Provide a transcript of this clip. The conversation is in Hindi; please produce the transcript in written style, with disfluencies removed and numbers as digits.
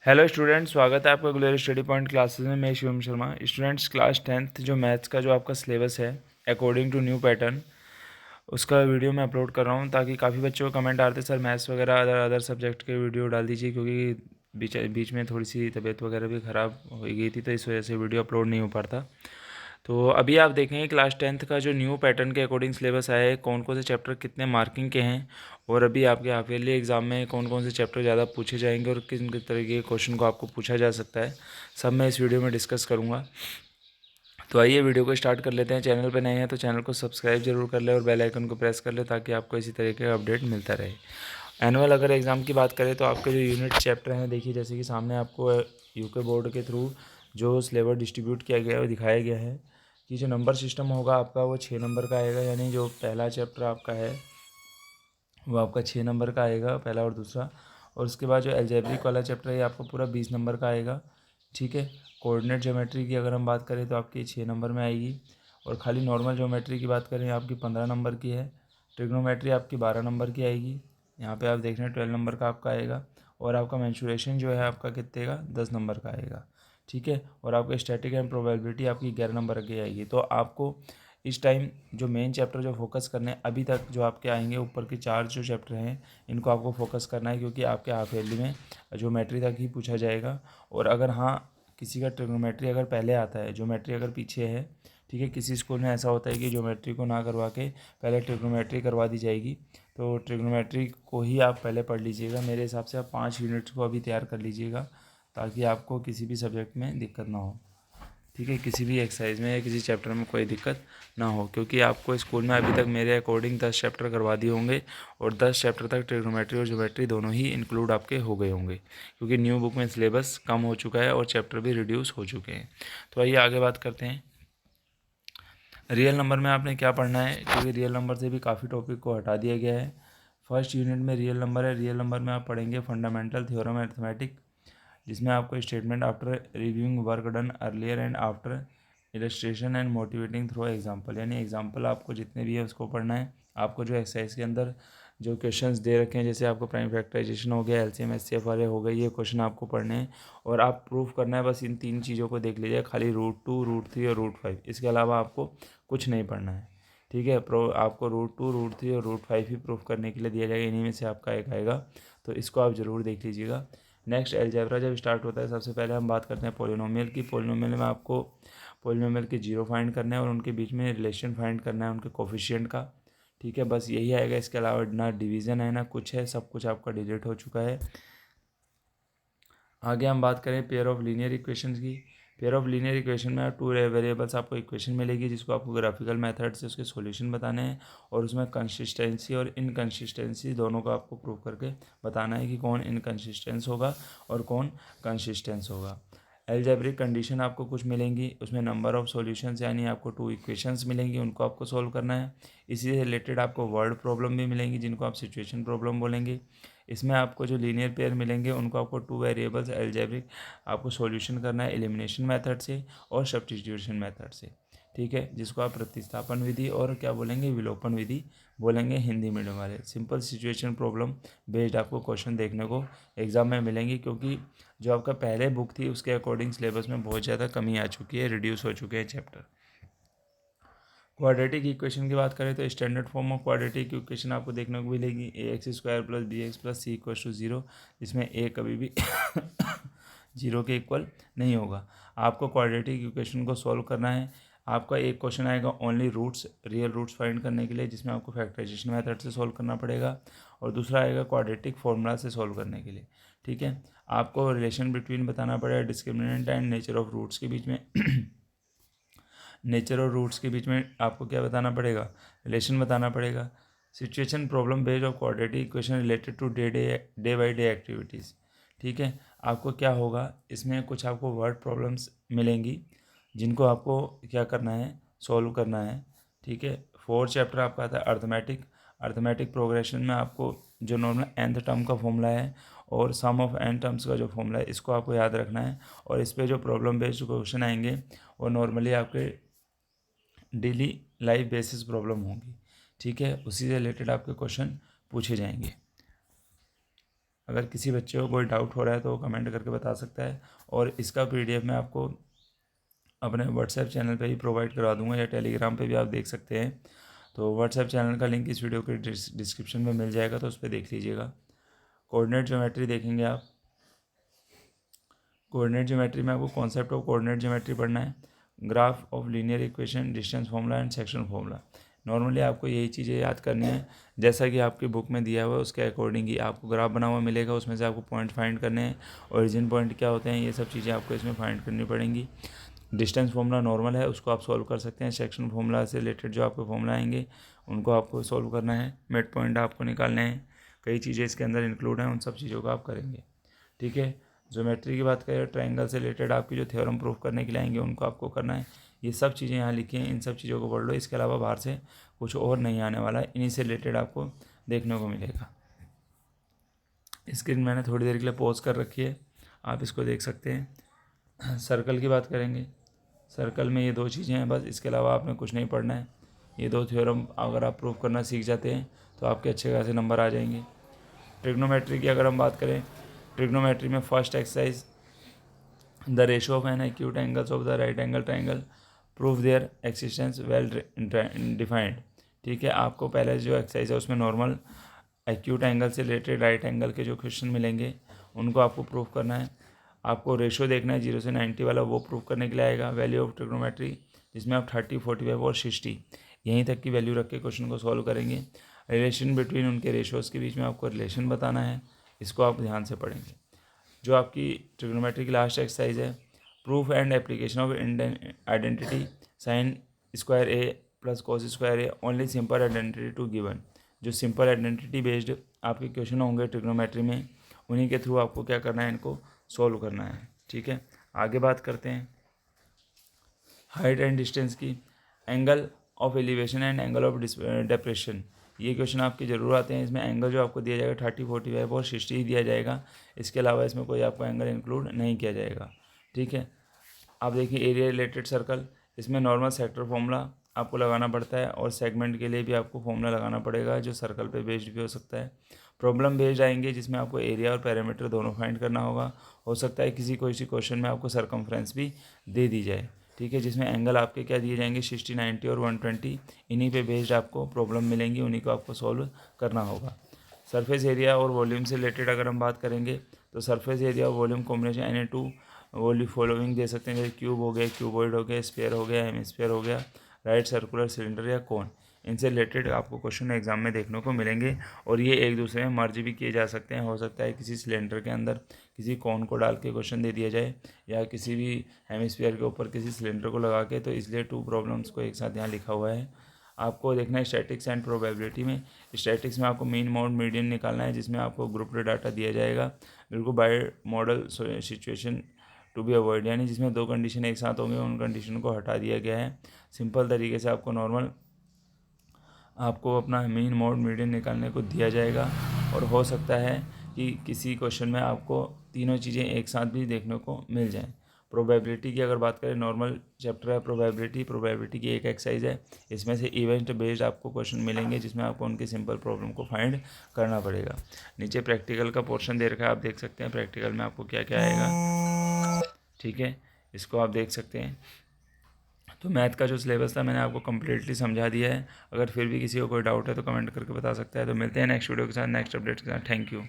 हेलो स्टूडेंट्स, स्वागत है आपका ग्लोरी स्टडी पॉइंट क्लासेस में। मैं Shivam Sharma. Students, class 10th जो मैथ्स का जो आपका सिलेबस है अकॉर्डिंग टू न्यू पैटर्न, उसका वीडियो मैं अपलोड कर रहा हूँ ताकि काफ़ी बच्चों को कमेंट आते सर मैथ्स वगैरह अदर सब्जेक्ट के वीडियो डाल दीजिए, क्योंकि बीच में थोड़ी सी तबीयत वगैरह भी ख़राब हो गई थी, तो इस वजह से वीडियो अपलोड नहीं हो पाता। तो अभी आप देखेंगे क्लास 10th का जो न्यू पैटर्न के अकॉर्डिंग सिलेबस आया है, कौन कौन से चैप्टर कितने मार्किंग के हैं, और अभी आपके हाफ ईयरली एग्ज़ाम में कौन कौन से चैप्टर ज़्यादा पूछे जाएंगे और किन किस तरीके के क्वेश्चन को आपको पूछा जा सकता है, सब मैं इस वीडियो में डिस्कस करूँगा। तो आइए वीडियो को स्टार्ट कर लेते हैं। चैनल पर नए हैं तो चैनल को सब्सक्राइब जरूर कर ले और बेल आइकन को प्रेस कर ले ताकि आपको इसी तरीके का अपडेट मिलता रहे। एनुअल अगर एग्ज़ाम की बात करें तो आपके जो यूनिट चैप्टर हैं, देखिए जैसे कि सामने आपको यूके बोर्ड के थ्रू जो सिलेबस डिस्ट्रीब्यूट किया गया है वो दिखाया गया है कि जो नंबर सिस्टम होगा आपका वो 6 नंबर का आएगा, यानी जो पहला चैप्टर आपका है वो आपका 6 नंबर का आएगा, पहला और दूसरा। और उसके बाद जो अलजेब्रिक वाला चैप्टर है आपको पूरा 20 नंबर का आएगा। ठीक है। कोऑर्डिनेट ज्योमेट्री की अगर हम बात करें तो आपकी 6 नंबर में आएगी, और खाली नॉर्मल ज्योमेट्री की बात करें आपकी 15 नंबर की है। ट्रिग्नोमेट्री आपकी 12 नंबर की आएगी। यहाँ पे आप देख रहे हैं 12 नंबर का आपका आएगा। और आपका मेंसुरेशन जो है आपका कितने का 10 नंबर का आएगा। ठीक है। और आपका स्टैटिक एंड प्रोबेबिलिटी आपकी 11 नंबर की आएगी। तो आपको इस टाइम जो मेन चैप्टर जो फोकस करने हैं अभी तक जो आपके आएंगे, ऊपर के 4 जो चैप्टर हैं इनको आपको फोकस करना है, क्योंकि आपके हाफ ईयरली में ज्योमेट्री तक ही पूछा जाएगा। और अगर हाँ किसी का ट्रिग्नोमेट्री अगर पहले आता है, ज्योमेट्री अगर पीछे है, ठीक है, किसी स्कूल में ऐसा होता है कि ज्योमेट्री को ना करवा के पहले ट्रिग्नोमेट्री करवा दी जाएगी, तो ट्रिग्नोमेट्री को ही आप पहले पढ़ लीजिएगा। मेरे हिसाब से आप 5 यूनिट्स को अभी तैयार कर लीजिएगा ताकि आपको किसी भी सब्जेक्ट में दिक्कत ना हो। ठीक है, किसी भी एक्सरसाइज में या किसी चैप्टर में कोई दिक्कत ना हो, क्योंकि आपको स्कूल में अभी तक मेरे अकॉर्डिंग 10 चैप्टर करवा दिए होंगे, और 10 चैप्टर तक ट्रिग्नोमेट्री और ज्योमेट्री दोनों ही इंक्लूड आपके हो गए होंगे, क्योंकि न्यू बुक में सिलेबस कम हो चुका है और चैप्टर भी रिड्यूस हो चुके हैं। तो आइए आगे बात करते हैं। रियल नंबर में आपने क्या पढ़ना है, क्योंकि रियल नंबर से भी काफ़ी टॉपिक को हटा दिया गया है। फर्स्ट यूनिट में रियल नंबर है। रियल नंबर में आप पढ़ेंगे फंडामेंटल थ्योरम अरिथमेटिक, जिसमें आपको statement after reviewing work done earlier and after illustration and motivating through example, यानी एग्जांपल आपको जितने भी है उसको पढ़ना है। आपको जो एक्सरसाइज के अंदर जो क्वेश्चंस दे रखे हैं, जैसे आपको प्राइम फैक्टराइजेशन हो गया, एलसीएम एचसीएफ वाले हो गए, ये क्वेश्चन आपको पढ़ने हैं और आप प्रूफ करना है। बस इन 3 चीज़ों को देख लीजिए, खाली √2, √3 और √5, इसके अलावा आपको कुछ नहीं पढ़ना है। ठीक है। आपको √2, √3 और √5 ही प्रूफ करने के लिए दिया जाएगा, इन्हीं में से आपका एक आएगा, तो इसको आप ज़रूर देख लीजिएगा। नेक्स्ट अलजेब्रा जब स्टार्ट होता है, सबसे पहले हम बात करते हैं पॉलिनोमियल की। पॉलिनोमियल में आपको पॉलिनोमियल के जीरो फाइंड करना है और उनके बीच में रिलेशन फाइंड करना है उनके कोफिशिएंट का। ठीक है, बस यही आएगा। इसके अलावा ना डिवीज़न है ना कुछ है, सब कुछ आपका डिलीट हो चुका है। आगे हम बात करें पेयर ऑफ लीनियर इक्वेशंस की। पेयर ऑफ लीनियर इक्वेशन में 2 वेरिएबल्स आपको इक्वेशन मिलेगी, जिसको आपको ग्राफिकल मेथड से उसके सॉल्यूशन बताने हैं, और उसमें कंसिस्टेंसी और इनकंसिस्टेंसी दोनों को आपको प्रूव करके बताना है कि कौन इनकंसिस्टेंस होगा और कौन कंसिस्टेंस होगा। एल्जेब्रिक कंडीशन आपको कुछ मिलेंगी, उसमें नंबर ऑफ सॉल्यूशंस यानी आपको 2 इक्वेशंस मिलेंगी, उनको आपको सोल्व करना है। इसी से रिलेटेड आपको वर्ड प्रॉब्लम भी मिलेंगी, जिनको आप सिचुएशन प्रॉब्लम बोलेंगे। इसमें आपको जो लीनियर पेयर मिलेंगे उनको आपको 2 वेरिएबल्स एल्जेब्रिक आपको सॉल्यूशन करना है एलिमिनेशन मेथड से और सब्स्टिट्यूशन मेथड से। ठीक है, जिसको आप प्रतिस्थापन विधि और क्या बोलेंगे, विलोपन विधि बोलेंगे हिंदी मीडियम वाले। सिंपल सिचुएशन प्रॉब्लम बेस्ड आपको क्वेश्चन देखने को एग्जाम में मिलेंगी, क्योंकि जो आपका पहले बुक थी उसके अकॉर्डिंग सिलेबस में बहुत ज़्यादा कमी आ चुकी है, रिड्यूस हो चुके हैं चैप्टर। क्वाड्रेटिक इक्वेशन की बात करें तो standard form of quadratic equation आपको देखने को मिलेगी ax² + bx + c = 0, जिसमें a कभी भी 0 के इक्वल नहीं होगा। आपको क्वाड्रेटिक इक्वेशन को सॉल्व करना है। आपका एक क्वेश्चन आएगा only roots, real roots find करने के लिए, जिसमें आपको फैक्टराइजेशन मेथड से सॉल्व करना पड़ेगा, और दूसरा आएगा क्वाड्रेटिक फॉर्मूला से सॉल्व करने के लिए। ठीक है। आपको रिलेशन बिटवीन बताना पड़ेगा discriminant and nature of roots के बीच में नेचर और रूट्स के बीच में आपको क्या बताना पड़ेगा, रिलेशन बताना पड़ेगा। Situation problem based of quadratic equation related to day by day activities. ठीक है। आपको क्या होगा, इसमें कुछ आपको वर्ड प्रॉब्लम्स मिलेंगी, जिनको आपको क्या करना है, सॉल्व करना है। ठीक है। 4th चैप्टर आपका आता है अर्थमेटिक। अर्थमेटिक प्रोग्रेशन में आपको जो नॉर्मल nth टर्म का फॉर्मूला है और सम ऑफ n टर्म्स का जो फॉर्मूला है, इसको आपको याद रखना है, और इस पर जो प्रॉब्लम बेस्ड क्वेश्चन आएंगे वो नॉर्मली आपके डेली लाइफ बेसिस प्रॉब्लम होगी। ठीक है, उसी से रिलेटेड आपके क्वेश्चन पूछे जाएंगे। अगर किसी बच्चे को कोई डाउट हो रहा है तो वो कमेंट करके बता सकता है, और इसका PDF मैं आपको अपने व्हाट्सएप चैनल पे ही प्रोवाइड करवा दूंगा, या टेलीग्राम पे भी आप देख सकते हैं। तो व्हाट्सएप चैनल का लिंक इस वीडियो के डिस्क्रिप्शन में मिल जाएगा, तो उस पर देख लीजिएगा। कोऑर्डिनेट ज्योमेट्री देखेंगे आप। कोऑर्डिनेट ज्योमेट्री में आपको कॉन्सेप्ट ऑफ कोऑर्डिनेट ज्योमेट्री पढ़ना है, graph of linear equation, distance formula and section formula. Normally आपको यही चीज़ें याद करनी है, जैसा कि आपकी बुक में दिया हुआ है उसके अकॉर्डिंग ही आपको ग्राफ बना हुआ मिलेगा, उसमें से आपको पॉइंट फाइंड करने हैं, ओरिजिन पॉइंट क्या होते हैं, ये सब चीज़ें आपको इसमें फाइंड करनी पड़ेंगी। डिस्टेंस फॉर्मूला नॉर्मल है, उसको आप सॉल्व कर सकते हैं। सेक्शन फॉर्मूला से रिलेटेड जो आपके फॉर्मूला आएंगे उनको आपको सॉल्व करना है, मिड पॉइंट आपको निकालने हैं, कई चीज़ें इसके अंदर इंक्लूड हैं, उन सब चीज़ों को आप करेंगे। ठीक है। ज्योमेट्री की बात करें, ट्रायंगल से रिलेटेड आपकी जो थ्योरम प्रूफ करने के लिए आएंगे उनको आपको करना है। ये सब चीज़ें यहाँ लिखी हैं, इन सब चीज़ों को पढ़ लो, इसके अलावा बाहर से कुछ और नहीं आने वाला है, इन्हीं से रिलेटेड आपको देखने को मिलेगा। स्क्रीन मैंने थोड़ी देर के लिए पॉज कर रखी है, आप इसको देख सकते हैं। सर्कल की बात करेंगे। सर्कल में ये दो चीज़ें हैं बस, इसके अलावा आपने कुछ नहीं पढ़ना है। ये दो थ्योरम अगर आप प्रूव करना सीख जाते हैं तो आपके अच्छे खासे नंबर आ जाएंगे। ट्रिग्नोमेट्री की अगर हम बात करें, ट्रिग्नोमेट्री में first exercise, the ratio of an acute angles of the right angle triangle, prove there existence well defined. ठीक है, आपको पहले जो एक्सरसाइज है उसमें नॉर्मल एक्यूट एंगल से रिलेटेड राइट एंगल के जो क्वेश्चन मिलेंगे उनको आपको प्रूव करना है। आपको रेशो देखना है 0 से 90 वाला, वो प्रूव करने के लिए आएगा। वैल्यू ऑफ ट्रिग्नोमेट्री, जिसमें आप 30, 45 और 60 यहीं तक की वैल्यू रख के क्वेश्चन को सॉल्व करेंगे। रिलेशन बिटवीन उनके रेशोज़ के बीच में आपको रिलेशन बताना है, इसको आप ध्यान से पढ़ेंगे। जो आपकी ट्रिग्नोमेट्री की लास्ट एक्सरसाइज है, proof and application of identity sine square A plus cos square A only simple identity to given. जो सिंपल आइडेंटिटी बेस्ड आपके क्वेश्चन होंगे ट्रिग्नोमेट्री में, उन्हीं के थ्रू आपको क्या करना है, इनको सॉल्व करना है। ठीक है, आगे बात करते हैं हाइट एंड डिस्टेंस की। Angle of elevation and angle of depression, ये क्वेश्चन आपके जरूर आते हैं। इसमें एंगल जो आपको दिया जाएगा 30, 45 और 60 ही दिया जाएगा, इसके अलावा इसमें कोई आपको एंगल इंक्लूड नहीं किया जाएगा। ठीक है, आप देखिए एरिया रिलेटेड सर्कल, इसमें नॉर्मल सेक्टर फॉर्मूला आपको लगाना पड़ता है, और सेगमेंट के लिए भी आपको फॉर्मूला लगाना पड़ेगा जो सर्कल पे बेस्ड भी हो सकता है। प्रॉब्लम बेस्ड आएंगे जिसमें आपको एरिया और पैरामीटर दोनों फाइंड करना होगा। हो सकता है किसी क्वेश्चन में आपको सरकमफ्रेंस भी दे दी जाए। ठीक है, जिसमें एंगल आपके क्या दिए जाएंगे 60, 90 और 120, इन्हीं पे बेस्ड आपको प्रॉब्लम मिलेंगी, उन्हीं को आपको सॉल्व करना होगा। सरफेस एरिया और वॉल्यूम से रिलेटेड अगर हम बात करेंगे तो सरफेस एरिया और volume combination Na2 value following दे सकते हैं, जैसे क्यूब हो गया, क्यूबॉइड हो गया, स्फीयर हो गया, हेमिस्फीयर हो गया, राइट सर्कुलर, सिलेंडर या कोन। इनसे रिलेटेड आपको क्वेश्चन एग्जाम में देखने को मिलेंगे, और ये एक दूसरे में मर्ज भी किए जा सकते हैं। हो सकता है किसी सिलेंडर के अंदर किसी कोन को डाल के क्वेश्चन दे दिया जाए, या किसी भी हेमिस्फीयर के ऊपर किसी सिलेंडर को लगा के, तो इसलिए 2 प्रॉब्लम्स को एक साथ यहाँ लिखा हुआ है। आपको देखना है स्टैटिक्स एंड प्रोबेबिलिटी में। स्टैटिक्स में आपको मीन मोड मीडियन निकालना है, जिसमें आपको ग्रुप डाटा दिया जाएगा, बिल्कुल by model situation to be avoid, यानी जिसमें 2 कंडीशन एक साथ होंगे उन कंडीशन को हटा दिया गया है। सिंपल तरीके से आपको नॉर्मल आपको अपना मीन मोड मीडियन निकालने को दिया जाएगा, और हो सकता है कि किसी क्वेश्चन में आपको तीनों चीज़ें एक साथ भी देखने को मिल जाएं। प्रोबेबिलिटी की अगर बात करें, नॉर्मल चैप्टर है प्रोबेबिलिटी की एक एक्सरसाइज है, इसमें से इवेंट बेस्ड आपको क्वेश्चन मिलेंगे, जिसमें आपको उनके सिंपल प्रॉब्लम को फाइंड करना पड़ेगा। नीचे प्रैक्टिकल का पोर्शन दे रखा है, आप देख सकते हैं प्रैक्टिकल में आपको क्या क्या आएगा। ठीक है, इसको आप देख सकते हैं। तो मैथ का जो सिलेबस था मैंने आपको कम्प्लीटली समझा दिया है। अगर फिर भी किसी को कोई डाउट है तो कमेंट करके बता सकता है। तो मिलते हैं नेक्स्ट वीडियो के साथ, नेक्स्ट अपडेट के साथ। Thank you.